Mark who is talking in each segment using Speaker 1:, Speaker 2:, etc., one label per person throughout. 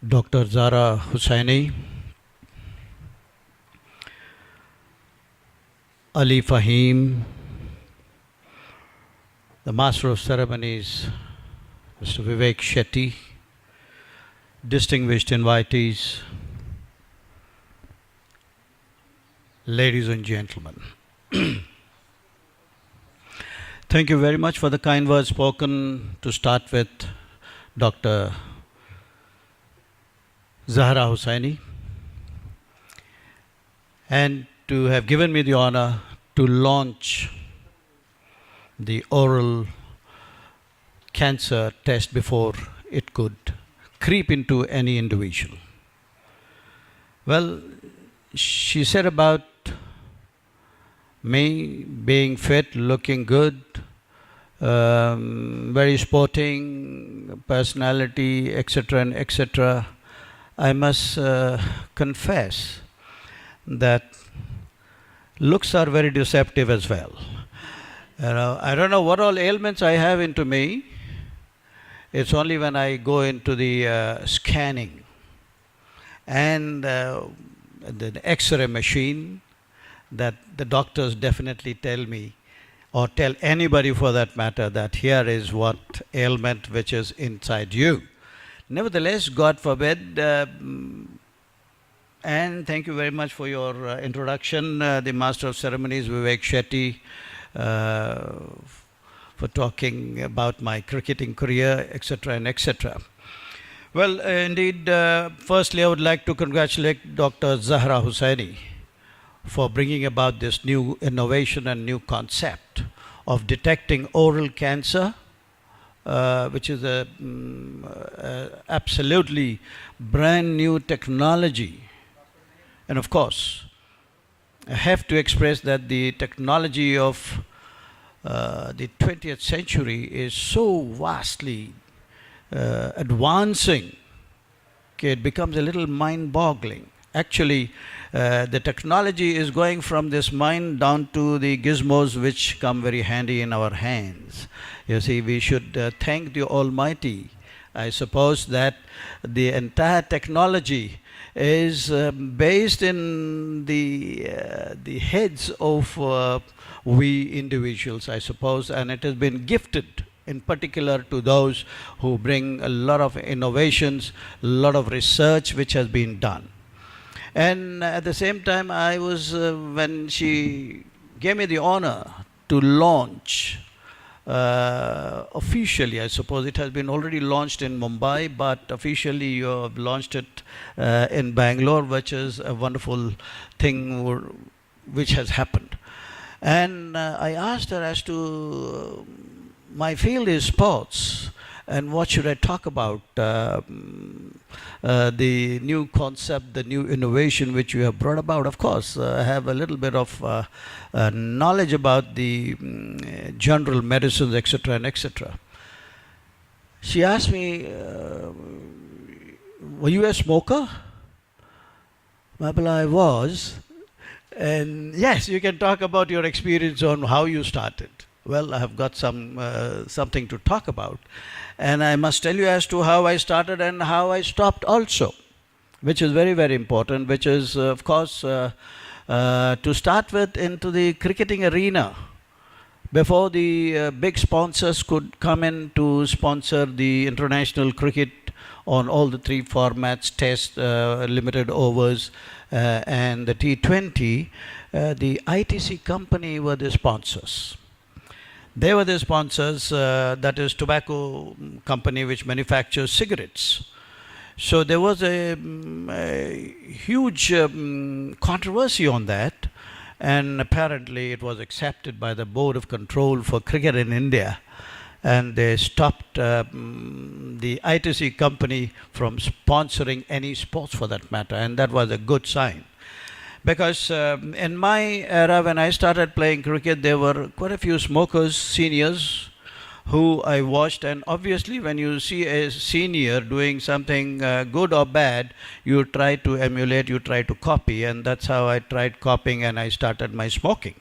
Speaker 1: Dr. Zara Hussaini, Ali Fahim, the Master of Ceremonies, Mr. Vivek Shetty, distinguished invitees, ladies and gentlemen. Thank you very much for the kind words spoken to start with, Dr. Zahra Hussaini, and to have given me the honor to launch the oral cancer test before it could creep into any individual. Well, she said about me being fit, looking good, very sporting personality, etc. and etc. I must confess that looks are very deceptive as well. I don't know what all ailments I have into me. It's only when I go into the scanning and the X-ray machine that the doctors definitely tell me, or tell anybody for that matter, that here is what ailment which is inside you. Nevertheless, God forbid, and thank you very much for your introduction, the Master of Ceremonies, Vivek Shetty, for talking about my cricketing career, etc. and etc. Well, indeed, firstly, I would like to congratulate Dr. Zahra Hussaini for bringing about this new innovation and new concept of detecting oral cancer, which is a absolutely brand new technology. And of course, I have to express that the technology of the 20th century is so vastly advancing, okay, it becomes a little mind-boggling. Actually, the technology is going from this mind down to the gizmos which come very handy in our hands. You see, we should thank the Almighty. I suppose that the entire technology is based in the heads of we individuals, I suppose, and it has been gifted in particular to those who bring a lot of innovations, a lot of research which has been done. And at the same time, I was, when she gave me the honor to launch officially, I suppose it has been already launched in Mumbai, but officially you have launched it in Bangalore, which is a wonderful thing which has happened. And I asked her as to my field is sports, and what should I talk about? The new concept, the new innovation which you have brought about. Of course, I have a little bit of knowledge about the general medicines, etc. and etc. She asked me, were you a smoker? Well, I was. And yes, you can talk about your experience on how you started. Well, I have got something to talk about. And I must tell you as to how I started and how I stopped also, which is very, very important, which is, of course, to start with into the cricketing arena. Before the big sponsors could come in to sponsor the international cricket on all the three formats, test, limited overs, and the T20, the ITC company were the sponsors. They were the sponsors, that is tobacco company which manufactures cigarettes. So there was a huge controversy on that, and apparently it was accepted by the Board of Control for Cricket in India, and they stopped the ITC company from sponsoring any sports for that matter, and that was a good sign. Because in my era, when I started playing cricket, there were quite a few smokers, seniors, who I watched. And obviously, when you see a senior doing something good or bad, you try to emulate, you try to copy. And that's how I tried copying, and I started my smoking.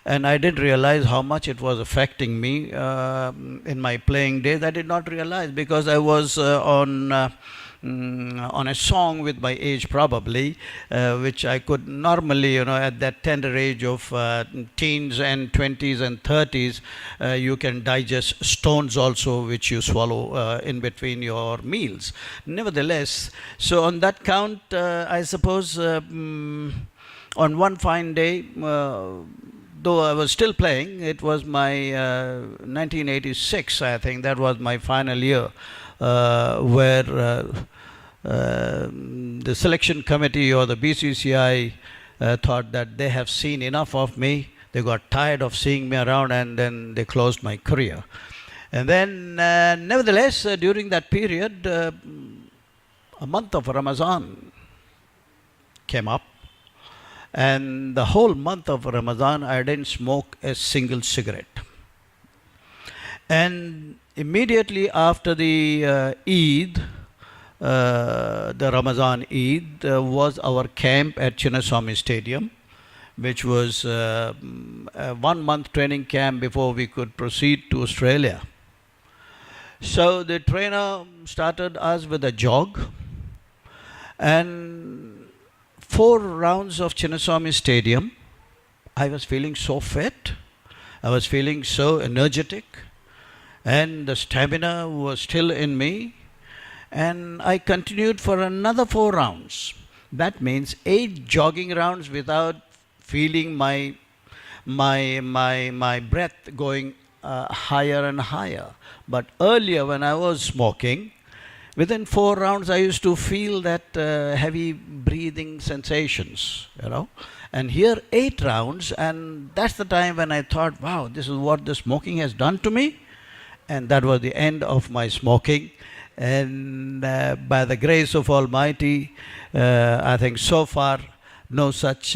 Speaker 1: And I didn't realize how much it was affecting me in my playing days. I did not realize, because I was on on a song with my age probably, which I could normally, at that tender age of teens and 20s and 30s, you can digest stones also, which you swallow in between your meals. Nevertheless, so on that count, I suppose on one fine day, though I was still playing, it was my 1986, I think, that was my final year, where the selection committee or the BCCI thought that they have seen enough of me. They got tired of seeing me around, and then they closed my career. And then, nevertheless, during that period, a month of Ramadan came up. And the whole month of Ramadan, I didn't smoke a single cigarette. And immediately after the Eid, the Ramadan Eid, was our camp at Chinnaswamy Stadium, which was a 1-month training camp before we could proceed to Australia. So the trainer started us with a jog, and 4 rounds of Chinnaswamy Stadium, I was feeling so fit, I was feeling so energetic, and the stamina was still in me, and I continued for another 4 rounds. That means 8 jogging rounds without feeling my breath going higher and higher. But earlier when I was smoking, within 4 rounds, I used to feel that heavy breathing sensations, And here 8 rounds, and that's the time when I thought, wow, this is what the smoking has done to me. And that was the end of my smoking. And by the grace of Almighty, I think so far no such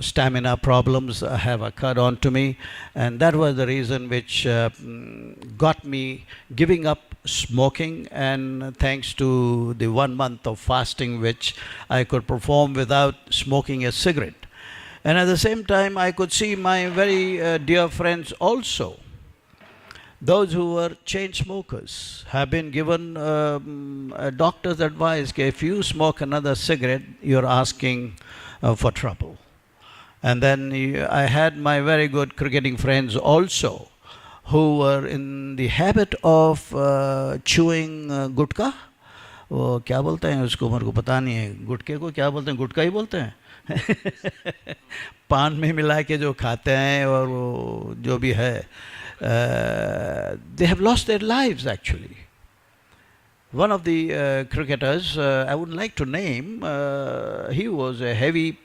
Speaker 1: stamina problems have occurred onto me. And that was the reason which got me giving up smoking, and thanks to the 1 month of fasting which I could perform without smoking a cigarette. And at the same time, I could see my very dear friends also, those who were chain smokers, have been given a doctor's advice that if you smoke another cigarette, you're asking for trouble. And then I had my very good cricketing friends also, who were in the habit of chewing गुटखा. वो क्या बोलते हैं उसको, मेरे को पता नहीं है, गुटखे को क्या बोलते हैं, गुटखा ही बोलते हैं पान में मिला के जो खाते हैं, और वो जो भी है, they have lost their lives actually. One of the cricketers, I would like to name, he was a heavy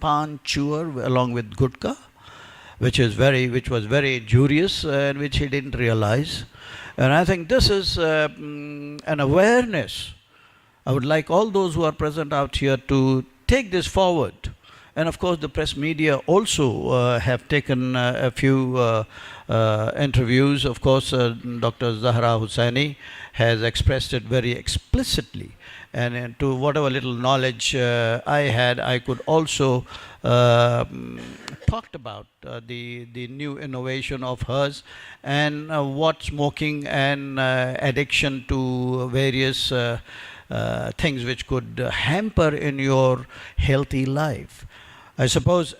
Speaker 1: pan chewer along with gutka, which was very injurious, and which he didn't realize. And I think this is an awareness. I would like all those who are present out here to take this forward. And of course, the press media also have taken a few interviews. Of course, Dr. Zahra Hussaini has expressed it very explicitly. And to whatever little knowledge I had, I could also talked about the new innovation of hers, and what smoking and addiction to various things which could hamper in your healthy life. I suppose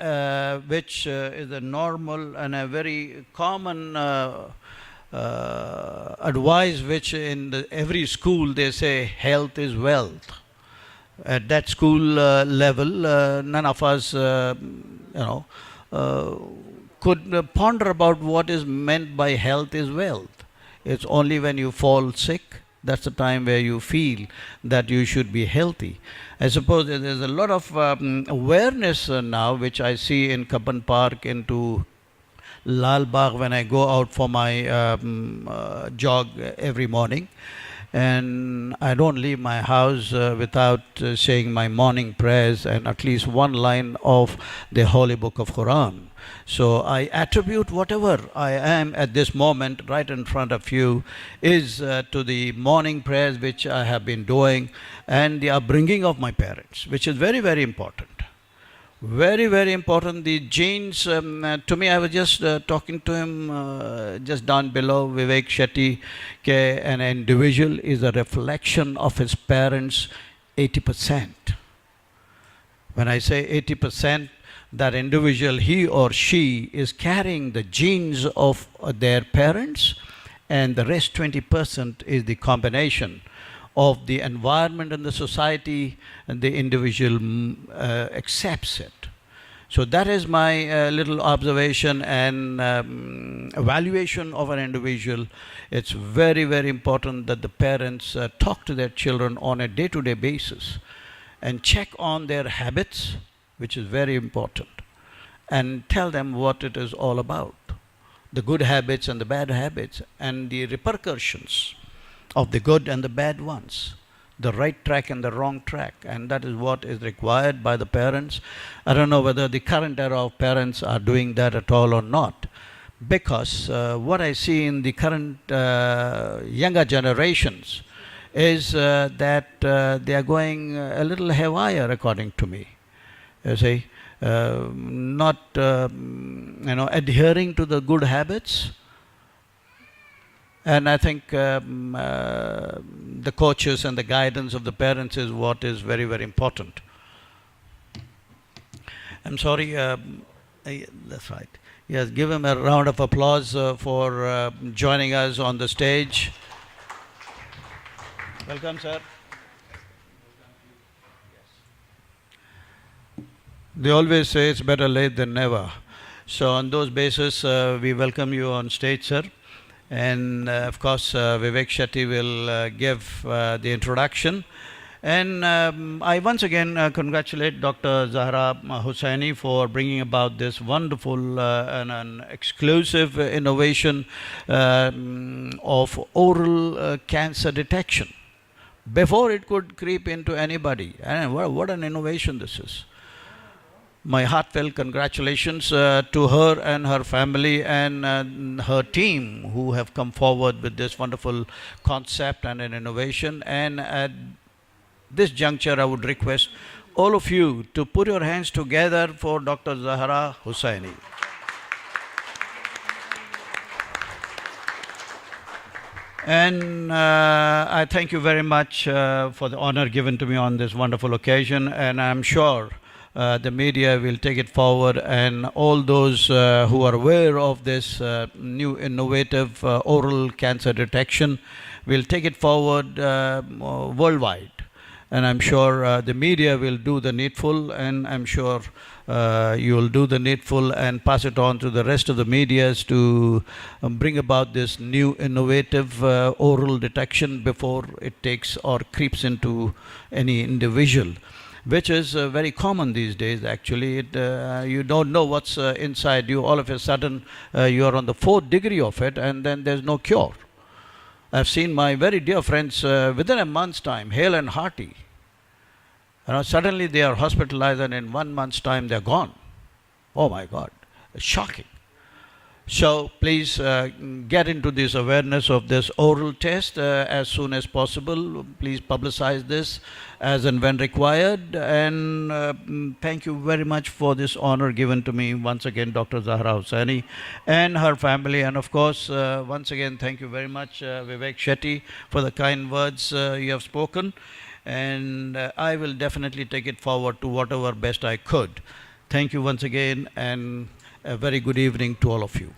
Speaker 1: which is a normal and a very common advice which in every school they say health is wealth. At that school level, none of us could ponder about what is meant by health is wealth. It's only when you fall sick, that's the time where you feel that you should be healthy. I suppose there's a lot of awareness now which I see in Kapan Park, into Lal Bagh when I go out for my jog every morning. And I don't leave my house without saying my morning prayers and at least one line of the Holy Book of Quran. So I attribute whatever I am at this moment right in front of you is to the morning prayers which I have been doing, and the upbringing of my parents, which is very, very important. Very, very important. The genes, to me, I was just talking to him just down below, Vivek Shetty, an individual is a reflection of his parents 80%. When I say 80%, that individual, he or she, is carrying the genes of their parents, and the rest 20% is the combination of the environment and the society, and the individual accepts it. So that is my little observation and evaluation of an individual. It's very, very important that the parents talk to their children on a day-to-day basis and check on their habits, which is very important, and tell them what it is all about, the good habits and the bad habits, and the repercussions of the good and the bad ones, the right track and the wrong track. And that is what is required by the parents. I don't know whether the current era of parents are doing that at all or not, because what I see in the current younger generations is that they are going a little haywire, according to me. You see, not adhering to the good habits. And I think the coaches and the guidance of the parents is what is very, very important. I'm sorry, that's right. Yes, give him a round of applause for joining us on the stage. Welcome, sir. They always say it's better late than never. So on those basis, we welcome you on stage, sir. And of course, Vivek Shetty will give the introduction. And I once again congratulate Dr. Zahra Hussaini for bringing about this wonderful and an exclusive innovation of oral cancer detection before it could creep into anybody. And what an innovation this is. My heartfelt congratulations to her and her family and her team who have come forward with this wonderful concept and an innovation. And at this juncture, I would request all of you to put your hands together for Dr. Zahra Hussaini. And I thank you very much for the honor given to me on this wonderful occasion, and I'm sure the media will take it forward, and all those who are aware of this new innovative oral cancer detection will take it forward worldwide. And I'm sure the media will do the needful, and I'm sure you will do the needful and pass it on to the rest of the medias to bring about this new innovative oral detection before it takes or creeps into any individual, which is very common these days. Actually, you don't know what's inside you. All of a sudden, you are on the 4th degree of it, and then there's no cure. I've seen my very dear friends within a month's time, hale and hearty. Suddenly they are hospitalized, and in 1 month's time they're gone. Oh my God, it's shocking. So please get into this awareness of this oral test as soon as possible. Please publicize this as and when required. And thank you very much for this honor given to me once again, Dr. Zahra Hussaini and her family. And of course, once again, thank you very much, Vivek Shetty, for the kind words you have spoken. And I will definitely take it forward to whatever best I could. Thank you once again, and a very good evening to all of you.